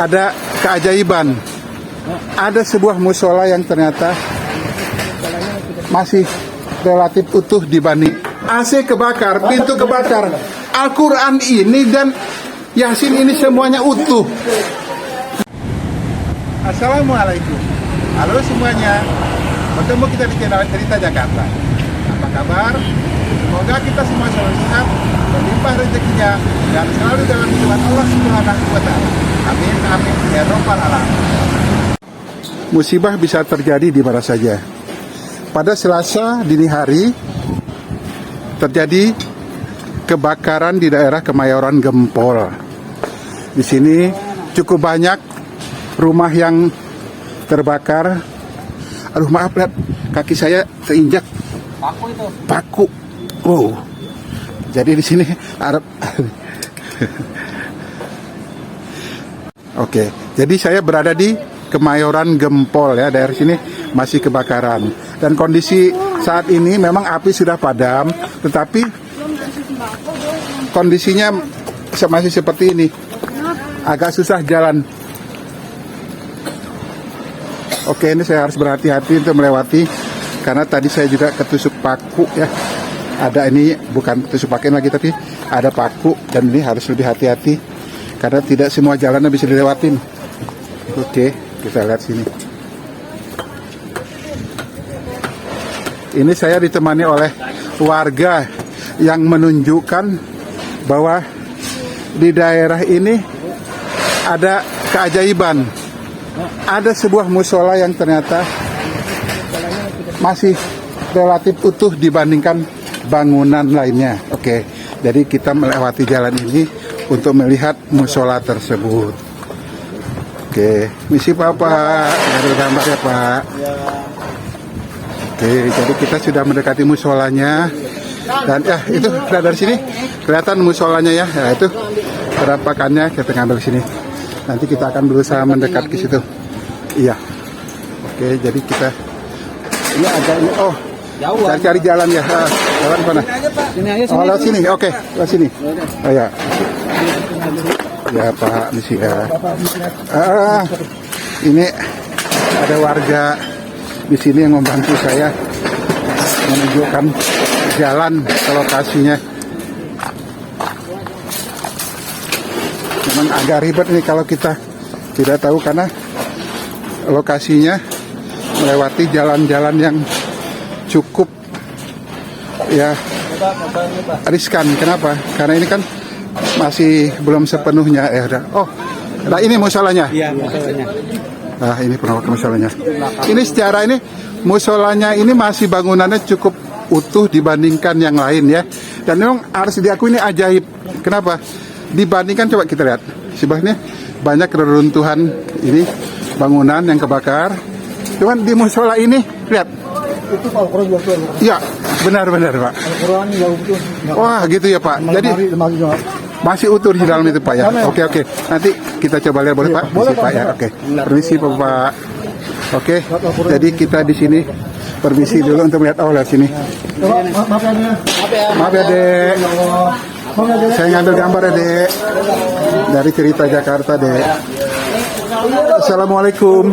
ada keajaiban. Ada sebuah musola yang ternyata masih relatif utuh dibanding AC kebakar, pintu kebakar, Al-Quran ini dan Yasin ini semuanya utuh. Assalamualaikum. Halo semuanya. Bertemu kita di channel Cerita Jakarta. Apa kabar? Semoga kita semua selalu sehat, berlimpah rezekinya, dan selalu dalam lindungan Allah Subhanahu wa Ta'ala. Amin, amin, ya Rabbal alamin. Musibah bisa terjadi di mana saja. Pada Selasa dini hari terjadi kebakaran di daerah Kemayoran Gempol. Di sini cukup banyak rumah yang terbakar. Aduh maaf, lihat kaki saya terinjak paku itu. Paku. Wow. Jadi di sini Arab. Oke, jadi saya berada di Kemayoran Gempol ya, daerah sini masih kebakaran. Dan kondisi saat ini memang api sudah padam, tetapi kondisinya masih seperti ini. Agak susah jalan. Oke, ini saya harus berhati-hati untuk melewati karena tadi saya juga ketusuk paku ya. Ada ini bukan tusuk pakai lagi tapi ada paku dan ini harus lebih hati-hati karena tidak semua jalan bisa dilewatin. Oke, kita lihat sini. Ini saya ditemani oleh warga yang menunjukkan bahwa di daerah ini ada keajaiban. Ada sebuah musola yang ternyata masih relatif utuh dibandingkan bangunan lainnya. Oke, jadi kita melewati jalan ini untuk melihat musola tersebut. Oke, misi Bapak, ada gambar ya Pak. Oke, jadi kita sudah mendekati musolanya. Dan ya itu dari sini kelihatan musolanya ya. Ya itu penampakannya, kita ngambil sini. Nanti kita akan berusaha mendekat ke situ. Iya. Oke, jadi kita ini agak ini cari jalan ya. Jalan mana? Oh, lewat sini. Oke, lewat sini. Oh ya. Ya Pak, misi ya. Ini ada warga di sini yang membantu saya menunjukkan jalan ke lokasinya. Memang agak ribet nih kalau kita tidak tahu karena lokasinya melewati jalan-jalan yang cukup ya riskan. Kenapa? Karena ini kan masih belum sepenuhnya oh, nah ini musolanya. Iya, musolanya. Nah, ini penampakan musolanya. Ini secara ini musolanya ini masih bangunannya cukup utuh dibandingkan yang lain ya. Dan memang harus diakui ini ajaib. Kenapa? Dibandingkan coba kita lihat sebelahnya banyak reruntuhan ini bangunan yang kebakar. Cuman di musola ini lihat. Itu Al-Quran juga. Iya, benar-benar Pak. Al-Quran ya utuh. Wah, gitu ya Pak. Jadi masih utuh di dalam itu Pak ya. Oke. Nanti kita coba lihat boleh Pak? Boleh Pak ya. Oke. Permisi Pak. Oke. Jadi kita di sini permisi dulu untuk melihat lihat sini. Maaf ya Dek. Saya ngambil gambar ya Dek. Dari Cerita Jakarta Dek. Assalamualaikum.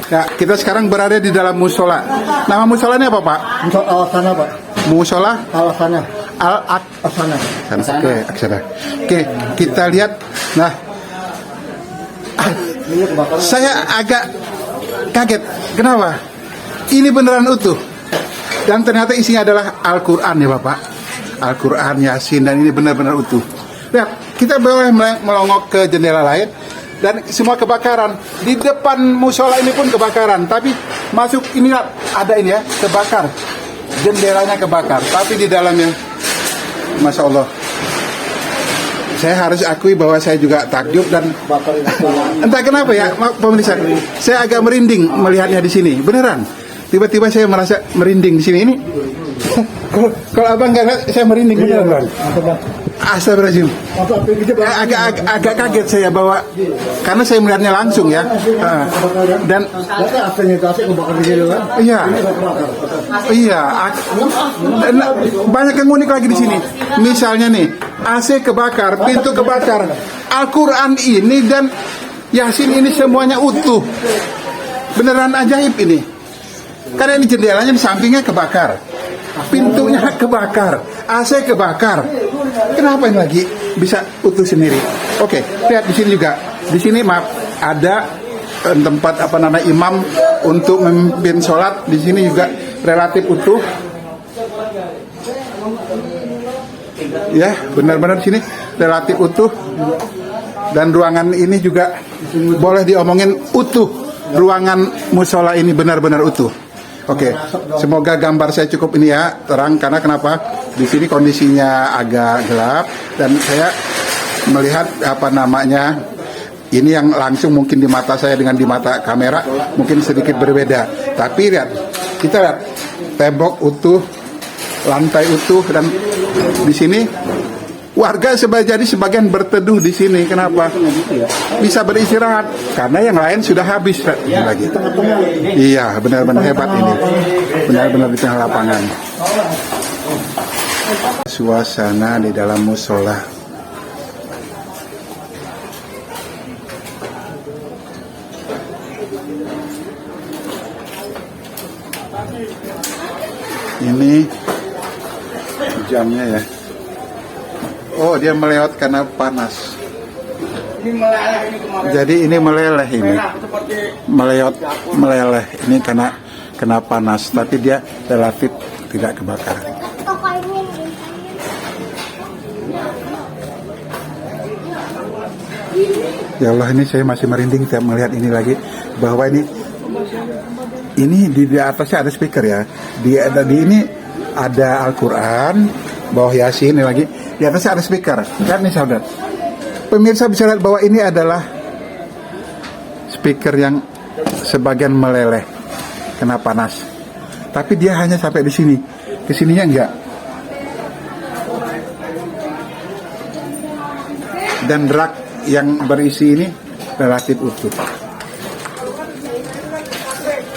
Ya, kita sekarang berada di dalam musola. Nama musolanya apa Pak? Musola Al-Sana Pak. Musola Al-Sana. Al-Sana. Oke, Aksana. Oke, kita lihat. Nah, saya agak kaget. Kenapa? Ini beneran utuh. Dan ternyata isinya adalah Al-Quran ya Bapak. Al-Quran, Yasin, dan ini benar-benar utuh. Lihat, kita boleh melongok ke jendela lain. Dan semua kebakaran. Di depan musola ini pun kebakaran. Tapi masuk ini ada ini ya, kebakar. Jendelanya kebakar. Tapi di dalamnya, Masya Allah. Saya harus akui bahwa saya juga takjub dan entah kenapa ya, pemirsa, saya agak merinding melihatnya di sini. Beneran. Tiba-tiba saya merasa merinding di sini. Ini kalau abang nggak, saya merinding beneran. Astagfirullahaladzim. Agak kaget saya bahwa karena saya melihatnya langsung ya. Dan iya. Dan banyak yang unik lagi di sini. Misalnya nih, AC kebakar, pintu kebakar. Al-Quran ini dan Yasin ini semuanya utuh. Beneran ajaib ini. Karena ini jendelanya di sampingnya kebakar, pintunya kebakar, AC kebakar. Kenapa ini lagi bisa utuh sendiri? Oke, lihat di sini juga. Di sini maaf ada tempat imam untuk memimpin sholat. Di sini juga relatif utuh. Ya, benar-benar di sini relatif utuh. Dan ruangan ini juga boleh diomongin utuh. Ruangan musola ini benar-benar utuh. Oke, semoga gambar saya cukup ini ya, terang. Karena kenapa? Di sini kondisinya agak gelap dan saya melihat ini yang langsung mungkin di mata saya dengan di mata kamera mungkin sedikit berbeda. Tapi lihat, kita lihat tembok utuh, lantai utuh, dan di sini warga jadi sebagian berteduh di sini. Kenapa? Bisa beristirahat karena yang lain sudah habis lagi. Iya, benar-benar hebat ini. Benar-benar di tengah lapangan. Suasana di dalam musola. Ini jamnya ya. Oh, dia melewat karena panas. Jadi ini meleleh ini. Meleleh ini karena kena panas, tapi dia relatif tidak kebakar. Ya Allah, ini saya masih merinding tiap melihat ini lagi, bahwa ini di atasnya ada speaker ya. Di ini ada Al-Quran, bawah Yasin ini lagi. Di atasnya ada speaker. Lihat nih saudara. Pemirsa bisa lihat bahwa ini adalah speaker yang sebagian meleleh kena panas. Tapi dia hanya sampai di sini. Kesininya enggak. Dan rak yang berisi ini relatif utuh.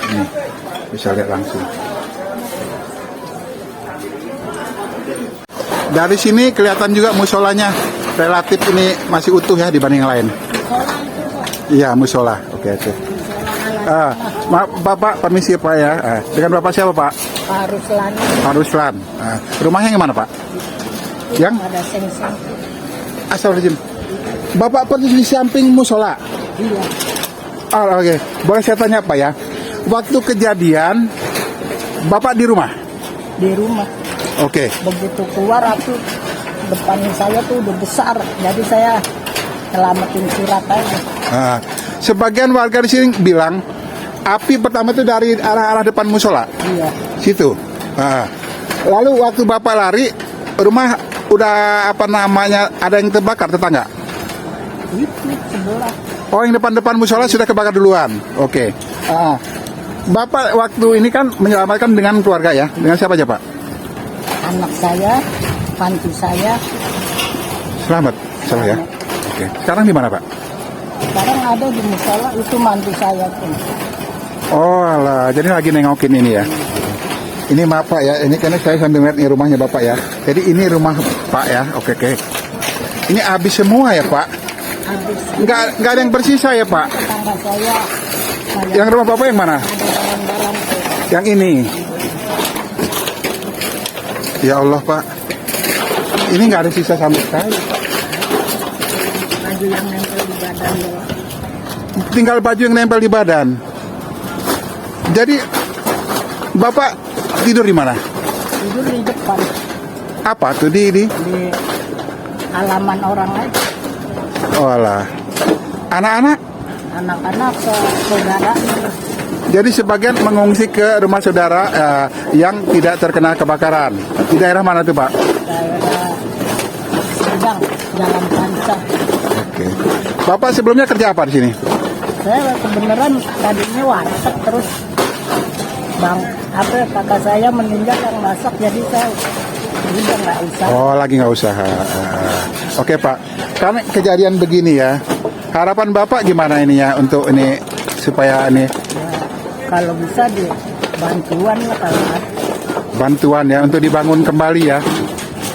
Ini bisa lihat langsung. Dari sini kelihatan juga musolanya relatif ini masih utuh ya dibanding yang lain. Iya, musola. Oke. Maaf, Bapak permisi Pak ya. Dengan Bapak siapa Pak? Pak Ruslan. Pak Ruslan. Rumahnya yang mana Pak? Yang? Ada seng-seng. Astagfirullahaladzim. Bapak persis di samping musola? Iya. Oh, oke. Boleh saya tanya Pak ya? Waktu kejadian Bapak di rumah? Di rumah. Oke. Begitu keluar aku depan saya tuh udah besar, jadi saya selamatin surat aja. Sebagian warga di sini bilang api pertama itu dari arah depan musola. Iya. Situ. Lalu waktu Bapak lari, rumah udah ada yang terbakar tetangga? Itu sebelah. Oh, yang depan musola sudah kebakar duluan. Oke. Bapak waktu ini kan menyelamatkan dengan keluarga ya? Dengan siapa aja Pak? Anak saya, mantu saya. Selamat ya. Oke. Sekarang di mana Pak? Sekarang ada di musola, itu mantu saya tuh. Oh alah, jadi lagi nengokin ini ya. Ini maaf Pak ya, ini karena saya sambil lihat nih rumahnya Bapak ya. Jadi ini rumah Pak ya. Oke. Ini habis semua ya Pak? Habis. Nggak ada yang bersisa ya Pak? Tetangga saya. Yang rumah Bapak yang mana? Ada dalam-dalam. Yang ini. Ya Allah Pak, ini nggak ada sisa sama sekali. Baju yang nempel di badan ya. Tinggal baju yang nempel di badan. Jadi Bapak tidur di mana? Tidur di depan. Apa tuh di halaman orang aja. Oh alah. Anak-anak? Anak-anak ke saudara. Jadi sebagian mengungsi ke rumah saudara yang tidak terkena kebakaran. Di daerah mana tuh Pak? Daerah Sedang, Jalan Panca. Oke. Bapak sebelumnya kerja apa di sini? Saya kebenaran tadinya warteg, terus kakak saya meninggal yang masak, jadi saya udah nggak usah. Oh, lagi nggak usaha. Oke Pak, karena kejadian begini ya, harapan Bapak gimana ini ya untuk ini supaya ini? Kalau bisa bantuan lah kalau ada. Bantuan ya untuk dibangun kembali ya.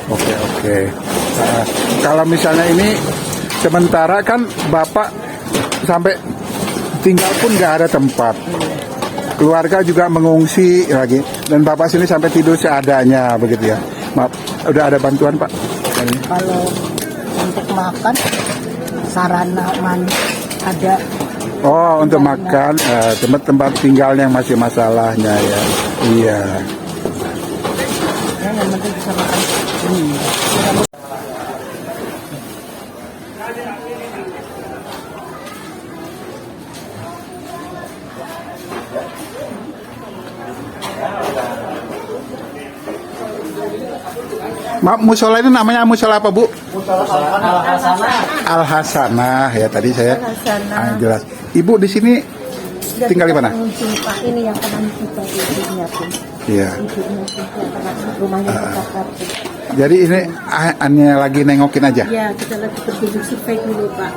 Oke. kalau misalnya ini sementara kan Bapak sampai tinggal pun nggak ada tempat. Keluarga juga mengungsi lagi, dan Bapak sini sampai tidur seadanya begitu ya. Maaf, udah ada bantuan Pak? Kalau untuk makan sarana mandi ada. Oh, untuk makan, tempat-tempat tinggal yang masih masalahnya ya. Iya. Ya, yang penting bisa makan. Maaf, musola ini namanya musola apa Bu? Al Hasanah ya, tadi saya jelas. Ibu di sini tinggal di mana? Pak, ini yang teman kita ibunya pun. Iya. Ibunya pun rumahnya terbakar. Jadi ini hanya lagi nengokin aja. Ya, kita lagi berkunjung survei dulu Pak.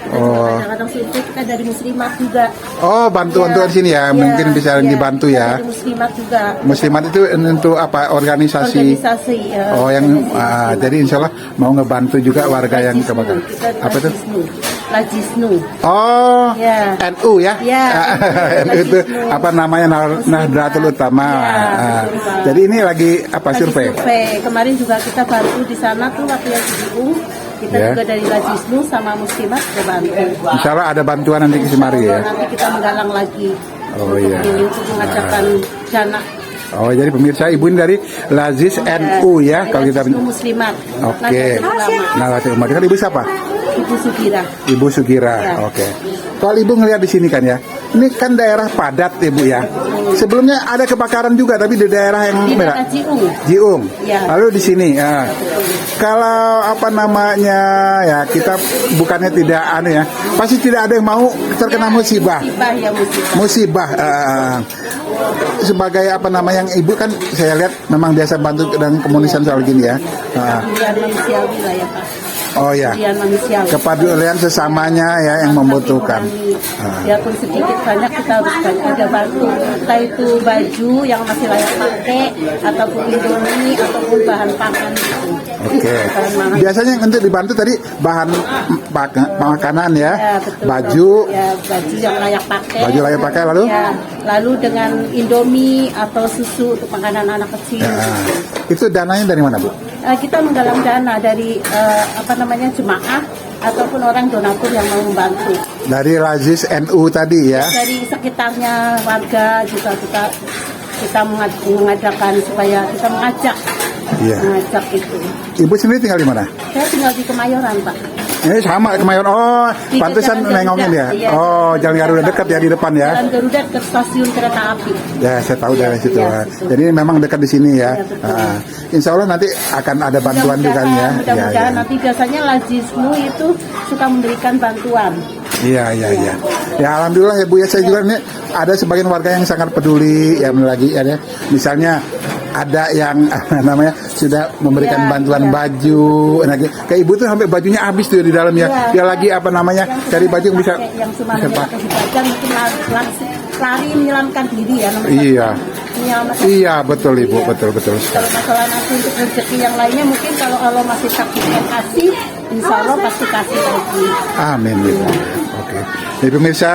Oh. Kadang-kadang survei kita dari muslimat juga. Oh, bantu-bantuan sini ya, mungkin bisa dibantu ya. Dari muslimat juga. Muslimat itu untuk apa? Organisasi. Organisasi. Oh, yang jadi insya Allah mau ngebantu juga warga yang kebakaran. Apa itu? Lajisnu. Oh, Ya. NU ya? Ya, NU itu apa namanya, Nahdlatul Ulama. Ya, Ah, betul, Pak. jadi ini lagi apa, Lagi survei? Kemarin juga kita bantu di sana tuh waktu yang CGU. Kita Ya. juga dari Lajisnu sama muslimat kita bantu. Insya Allah ada bantuan nanti ke Semari ya. Nanti kita menggalang lagi. Oh, iya. Untuk mengajarkan jana. Oh, jadi pemirsa, ibu ini dari Lazis NU ya, kalau kita. Lajisnu muslimat. Oke. Nahdlatul Ulama. Nah, Latif Umat kan ibu siapa? Ibu Sugira. Ibu Sugira. Ya. Oke. Kalau ibu ngelihat di sini kan ya, ini kan daerah padat ibu ya. Sebelumnya ada kebakaran juga, tapi di daerah yang Di beda. daerah Jiung. Jiung. Ya. Lalu di sini. Ya. Kalau apa namanya ya, kita bukannya tidak ya, pasti tidak ada yang mau terkena musibah. Musibah ya musibah. Musibah. Sebagai apa namanya, yang ibu kan saya lihat memang biasa bantu dan komunisan soal gini ya. Kepedulian manusiawi lah ya Pak. Oh ya. Kepedulian manusiawi. Kepedulian sesamanya ya yang membutuhkan. Biarpun sedikit banyak kita harus banyak bantu. Entah itu baju yang masih layak pakai, ataupun indomie, ataupun bahan pakan itu. Oke. Bahan makanan. Biasanya yang untuk dibantu tadi bahan makanan ya, Ya, betul, baju, ya, baju yang layak pakai. baju layak pakai lalu. Ya, lalu dengan indomie atau susu untuk makanan anak kecil. Nah, itu dananya dari mana Bu? Kita menggalang dana dari jemaah ataupun orang donatur yang mau membantu. Dari Lazis NU tadi ya. Dari sekitarnya warga juga kita mengadakan supaya kita mengajak itu. Ibu sendiri tinggal di mana? Saya tinggal di Kemayoran Pak. Ini sama Kemayoran. Oh, Di pantesan Jalan nengongin ya. Garuda, iya. Oh, Jalan Garuda dekat ya di depan ya. Jalan Garuda ke stasiun kereta api. Ya, saya tahu dari situ. Iya, Ya. Jadi memang dekat di sini ya. Iya, betul. Insya Allah nanti akan ada bantuan juga ya. Mudah-mudahan nanti biasanya Lajisnu itu suka memberikan bantuan. Iya. Ya alhamdulillah ya Bu ya, saya juga nih ada sebagian warga yang sangat peduli yang lagi ya. Misalnya ada yang namanya sudah memberikan Iya, bantuan iya. baju. Nah, kayak ibu tuh sampai bajunya habis tuh di dalam ya. Iya. Dia lagi apa namanya cari baju yang bisa yang cuma bisa hanya pakai. pakai di badan mungkin lari menyelamatkan diri ya nomor satu. Iya. Menyelamatkan Iya betul Ibu, Iya. betul. Kalau masalah nanti untuk rezeki yang lainnya mungkin kalau Allah masih takdirkan kasih, insya Allah pasti kasih lagi. Amin. Ibu. Oke. Jadi pemirsa,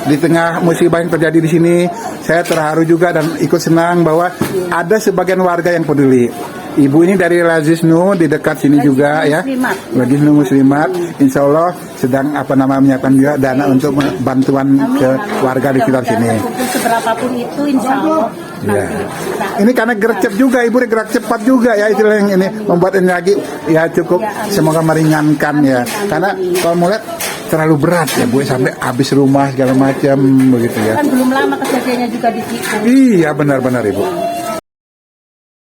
di tengah musibah yang terjadi di sini, saya terharu juga dan ikut senang bahwa ada sebagian warga yang peduli. Ibu ini dari Lazisnu di dekat sini juga ya. Lazisnu Muslimat. Insya Allah sedang menyiapkan juga dana untuk bantuan ke warga di sekitar sini. Walaupun seberapapun itu insya Allah Ya. nanti. Ini karena gerak cepat juga, Ibu ini gerak cepat juga ya, istilah yang ini membuat ini lagi ya cukup semoga meringankan ya. Karena kalau mau lihat terlalu berat ya Bu, sampai habis rumah segala macam begitu ya. Kan belum lama kejadiannya juga di Cikgu. Iya benar-benar Ibu.